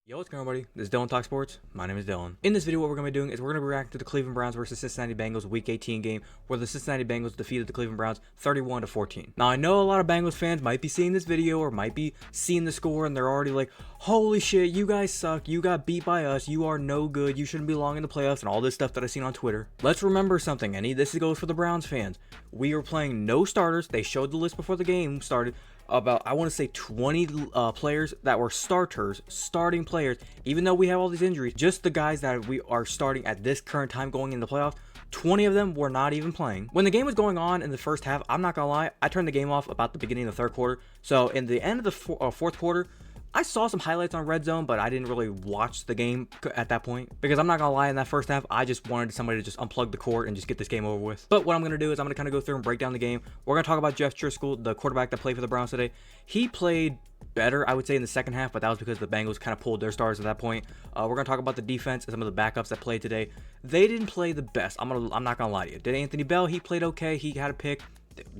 Yo, what's going on, everybody? This is Dylan Talk Sports. My name is Dylan. In this video, what we're going to be doing is we're going to be reacting to the Cleveland Browns versus Cincinnati Bengals Week 18 game, where the Cincinnati Bengals defeated the Cleveland Browns 31-14. Now, I know a lot of Bengals fans might be seeing this video or might be seeing the score, and they're already like, holy shit, you guys suck. You got beat by us. You are no good. You shouldn't belong in the playoffs, and all this stuff that I've seen on Twitter. Let's remember something, and this goes for the Browns fans. We were playing no starters. They showed the list before the game started. About, I want to say 20 players that were starting players, even though we have all these injuries, just the guys that we are starting at this current time going in the playoffs, 20 of them were not even playing. When the game was going on in the first half, I'm not gonna lie, I turned the game off about the beginning of the third quarter. So in the end of the fourth quarter, I saw some highlights on Red Zone, but I didn't really watch the game at that point, because I'm not gonna lie, in that first half, I just wanted somebody to just unplug the cord and just get this game over with. But what I'm gonna do is I'm gonna kind of go through and break down the game. We're gonna talk about Jeff Driscoll, the quarterback that played for the Browns today. He played better, I would say, in the second half, but that was because the Bengals kind of pulled their stars at that point. We're gonna talk about the defense and some of the backups that played today. They didn't play the best. I'm not gonna lie to you. Did Anthony Bell? He played okay. He had a pick.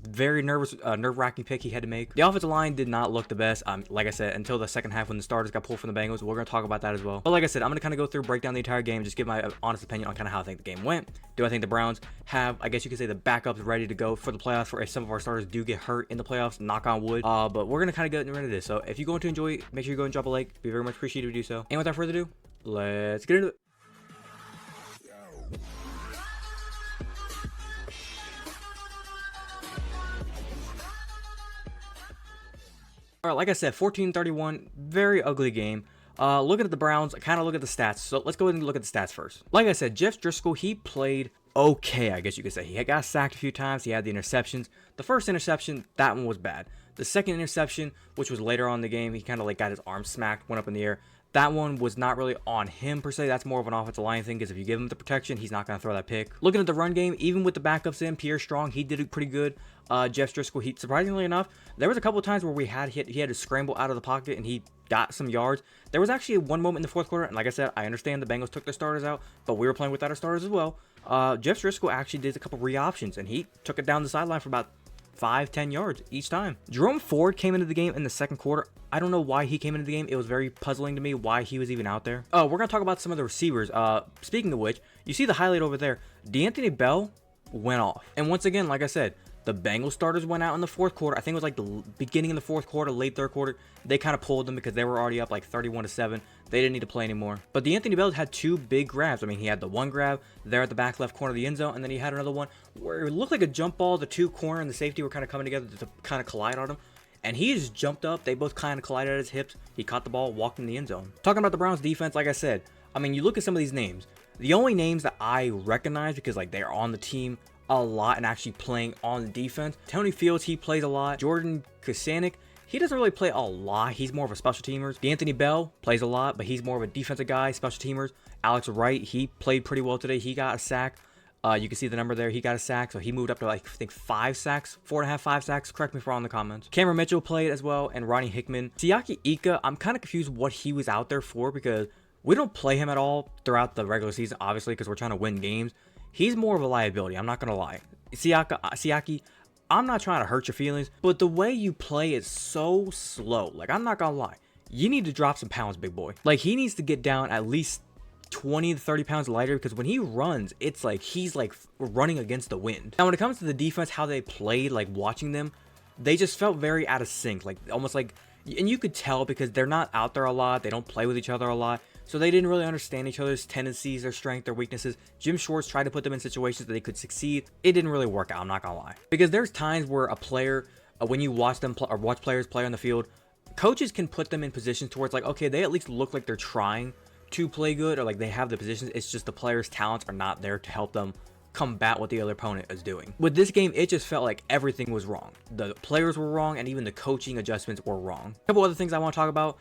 Very nerve-wracking pick he had to make. The offensive line did not look the best, like I said, until the second half when the starters got pulled from the Bengals. We're going to talk about that as well. But like I said, I'm going to kind of go through, break down the entire game, just give my honest opinion on kind of how I think the game went. Do I think the Browns have, I guess you could say, the backups ready to go for the playoffs for if some of our starters do get hurt in the playoffs, knock on wood. But we're going to kind of get into this. So if you're going to enjoy, make sure you go and drop a like. Be very much appreciated if you do so. And without further ado, let's get into it. All right, like I said, 14-31, very ugly game. Looking at the Browns, kind of look at the stats. So let's go ahead and look at the stats first. Like I said, Jeff Driscoll, he played okay, I guess you could say. He got sacked a few times. He had the interceptions. The first interception, that one was bad. The second interception, which was later on in the game, he kind of like got his arm smacked, went up in the air. That one was not really on him per se. That's more of an offensive line thing, because if you give him the protection, he's not going to throw that pick. Looking at the run game, even with the backups in, Pierre Strong, he did it pretty good. Jeff Driscoll, he surprisingly enough, there was a couple of times where he had to scramble out of the pocket and he got some yards. There was actually one moment in the fourth quarter, and like I said, I understand the Bengals took their starters out, but we were playing without our starters as well. Jeff Driscoll actually did a couple re-options, and he took it down the sideline for about 5-10 yards each time. Jerome Ford came into the game in the second quarter. I don't know why he came into the game. It was very puzzling to me why he was even out there. Oh, we're gonna talk about some of the receivers. Speaking of which, you see the highlight over there. Anthony Bell went off, and once again, like I said, the Bengals starters went out in the fourth quarter. I think it was like the beginning of the fourth quarter, late third quarter. They kind of pulled them because they were already up like 31-7. They didn't need to play anymore. But the Anthony Bell had two big grabs. I mean, he had the one grab there at the back left corner of the end zone, and then he had another one where it looked like a jump ball. The two corner and the safety were kind of coming together to kind of collide on him. And he just jumped up. They both kind of collided at his hips. He caught the ball, walked in the end zone. Talking about the Browns defense, like I said, I mean, you look at some of these names. The only names that I recognize because like they're on the team a lot and actually playing on defense. Tony Fields, he plays a lot. Jordan Kusanik, he doesn't really play a lot. He's more of a special teamer. Anthony Bell plays a lot, but he's more of a defensive guy, special teamers. Alex Wright, he played pretty well today. He got a sack. You can see the number there. He got a sack, so he moved up to like, I think 5 sacks, 4.5, 5 sacks. Correct me if I'm wrong in the comments. Cameron Mitchell played as well, and Ronnie Hickman. Siaki Ika, I'm kind of confused what he was out there for, because we don't play him at all throughout the regular season, obviously, because we're trying to win games. He's more of a liability, I'm not going to lie. Siaki, I'm not trying to hurt your feelings, but the way you play is so slow. Like, I'm not going to lie. You need to drop some pounds, big boy. Like, he needs to get down at least 20 to 30 pounds lighter, because when he runs, it's like he's like running against the wind. Now, when it comes to the defense, how they played, like watching them, they just felt very out of sync. Like, almost like, and you could tell because they're not out there a lot. They don't play with each other a lot. So they didn't really understand each other's tendencies, their strengths, their weaknesses. Jim Schwartz tried to put them in situations that they could succeed. It didn't really work out, I'm not gonna lie. Because there's times where a player, when you watch them or watch players play on the field, coaches can put them in positions towards like, okay, they at least look like they're trying to play good, or like they have the positions. It's just the players' talents are not there to help them combat what the other opponent is doing. With this game, it just felt like everything was wrong. The players were wrong, and even the coaching adjustments were wrong. A couple other things I want to talk about.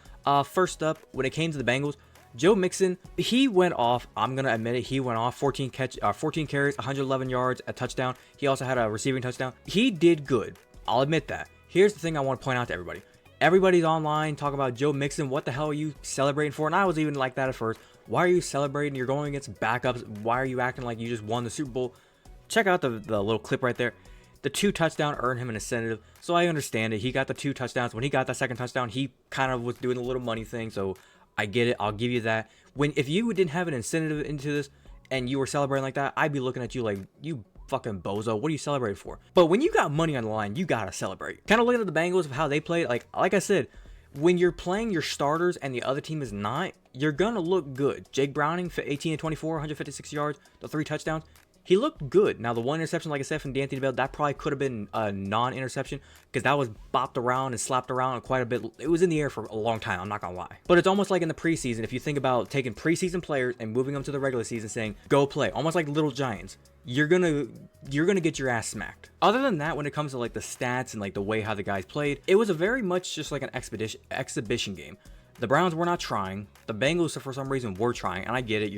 First up, when it came to the Bengals, Joe Mixon, he went off. I'm going to admit it. He went off 14 carries, 111 yards, a touchdown. He also had a receiving touchdown. He did good. I'll admit that. Here's the thing I want to point out to everybody. Everybody's online talking about Joe Mixon. What the hell are you celebrating for? And I was even like that at first. Why are you celebrating? You're going against backups. Why are you acting like you just won the Super Bowl? Check out the little clip right there. The 2 touchdowns earned him an incentive, so I understand it. He got the 2 touchdowns. When he got that second touchdown, he kind of was doing a little money thing, so I get it. I'll give you that. If you didn't have an incentive into this and you were celebrating like that, I'd be looking at you like, you fucking bozo. What are you celebrating for? But when you got money on the line, you gotta celebrate. Kind of looking at the Bengals of how they played. Like I said, when you're playing your starters and the other team is not, you're gonna look good. Jake Browning, 18 and 24, 156 yards, the 3 touchdowns. He looked good. Now, the 1 interception, like I said, from D'Anthony Bell, that probably could have been a non-interception because that was bopped around and slapped around quite a bit. It was in the air for a long time, I'm not going to lie. But it's almost like in the preseason, if you think about taking preseason players and moving them to the regular season saying, go play, almost like little giants, you're gonna get your ass smacked. Other than that, when it comes to like the stats and like the way how the guys played, it was a very much just like an exhibition game. The Browns were not trying. The Bengals, for some reason, were trying, and I get it.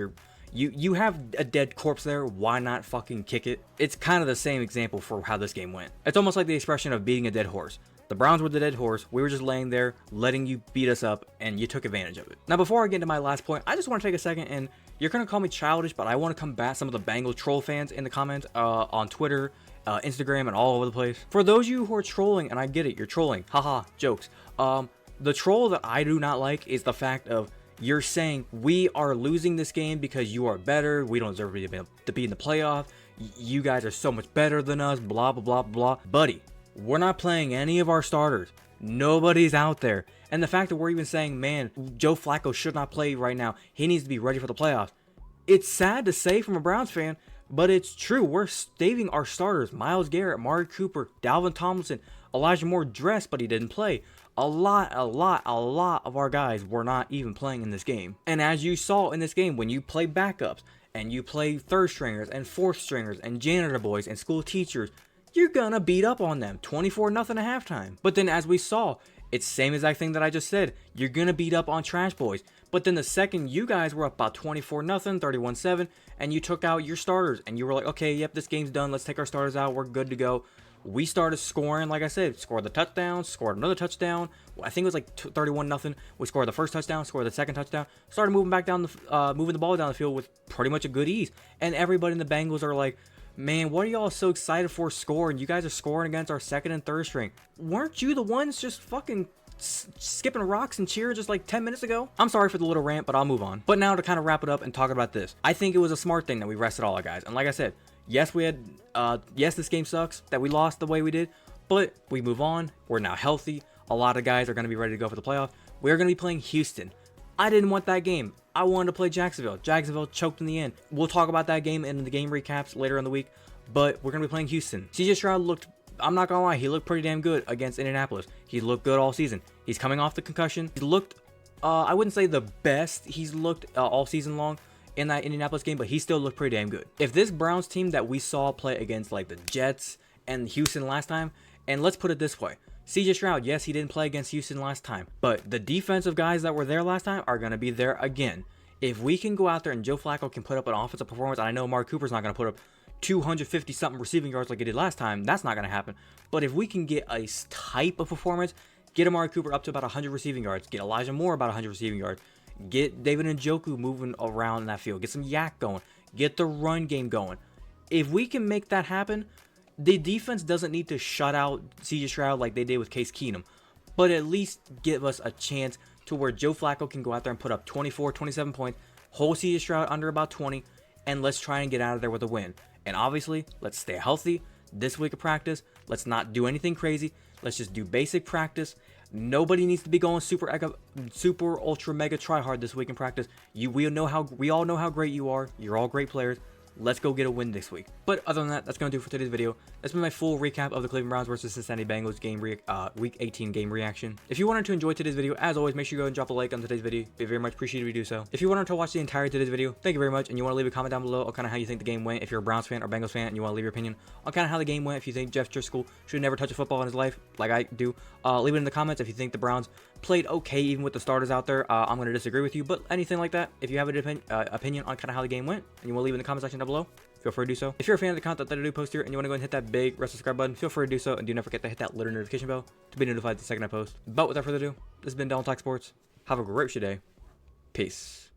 You have a dead corpse there, why not fucking kick it? It's kind of the same example for how this game went. It's almost like the expression of beating a dead horse. The Browns were the dead horse, we were just laying there, letting you beat us up, and you took advantage of it. Now, before I get into my last point, I just want to take a second, and you're going to call me childish, but I want to combat some of the Bengals troll fans in the comments on Twitter, Instagram, and all over the place. For those of you who are trolling, and I get it, you're trolling, haha, jokes. The troll that I do not like is the fact of, you're saying we are losing this game because you are better. We don't deserve to be in the playoff. You guys are so much better than us. Blah, blah, blah, blah. Buddy, we're not playing any of our starters. Nobody's out there. And the fact that we're even saying, man, Joe Flacco should not play right now. He needs to be ready for the playoffs. It's sad to say from a Browns fan, but it's true. We're saving our starters. Myles Garrett, Amari Cooper, Dalvin Tomlinson, Elijah Moore dressed, but he didn't play. A lot of our guys were not even playing in this game. And as you saw in this game, when you play backups and you play third stringers and fourth stringers and janitor boys and school teachers, you're gonna beat up on them 24-0 at halftime. But then as we saw, it's the same exact thing that I just said. You're gonna beat up on trash boys. But then the second you guys were up about 24-0, 31-7, and you took out your starters and you were like, okay, yep, this game's done. Let's take our starters out. We're good to go. We started scoring, like I said, scored the touchdown, scored another touchdown. I think it was like 31-0. We scored the first touchdown, scored the second touchdown, started moving back down moving the ball down the field with pretty much a good ease. And everybody in the Bengals are like, man, what are y'all so excited for scoring? You guys are scoring against our second and third string. Weren't you the ones just fucking skipping rocks and cheering just like 10 minutes ago? I'm sorry for the little rant, but I'll move on. But now to kind of wrap it up and talk about this. I think it was a smart thing that we rested all our guys. And like I said, yes, this game sucks that we lost the way we did, but we move on. We're now healthy. A lot of guys are going to be ready to go for the playoff. We're going to be playing Houston. I didn't want that game. I wanted to play Jacksonville. Jacksonville choked in the end. We'll talk about that game in the game recaps later in the week, but we're going to be playing Houston. CJ Stroud looked, I'm not going to lie, he looked pretty damn good against Indianapolis. He looked good all season. He's coming off the concussion. He looked, I wouldn't say the best he's looked all season long in that Indianapolis game, but he still looked pretty damn good. If this Browns team that we saw play against like the Jets and Houston last time, and let's put it this way, CJ Stroud, yes, he didn't play against Houston last time, but the defensive guys that were there last time are going to be there again. If we can go out there and Joe Flacco can put up an offensive performance, and I know Amari Cooper's not going to put up 250 something receiving yards like he did last time, that's not going to happen. But if we can get a type of performance, get Amari Cooper up to about 100 receiving yards, get Elijah Moore about 100 receiving yards, get David Njoku moving around in that field, get some yak going, get the run game going. If we can make that happen, the defense doesn't need to shut out CJ Stroud like they did with Case Keenum, but at least give us a chance to where Joe Flacco can go out there and put up 24, 27 points, hold CJ Stroud under about 20, and let's try and get out of there with a win. And obviously, let's stay healthy this week of practice. Let's not do anything crazy. Let's just do basic practice. Nobody needs to be going super ultra mega try hard this week in practice. We all know how great you are. You're all great players. Let's go get a win this week. But other than that, that's going to do it for today's video. That's been my full recap of the Cleveland Browns versus Cincinnati Bengals game week 18 game reaction. If you wanted to enjoy today's video, as always, make sure you go and drop a like on today's video. It'd be very much appreciated if you do so. If you wanted to watch the entire today's video, thank you very much. And you want to leave a comment down below on kind of how you think the game went. If you're a Browns fan or Bengals fan and you want to leave your opinion on kind of how the game went. If you think Jeff Driscoll should never touch a football in his life, like I do, leave it in the comments. If you think the Browns played okay even with the starters out there, I'm going to disagree with you. But anything like that, if you have an opinion on kind of how the game went and you want to leave it in the comment section down below, feel free to do so. If you're a fan of the content that I do post here and you want to go and hit that big red subscribe button, feel free to do so. And do not forget to hit that little notification bell to be notified the second I post. But without further ado, this has been Talk Sports. Have a great day. Peace.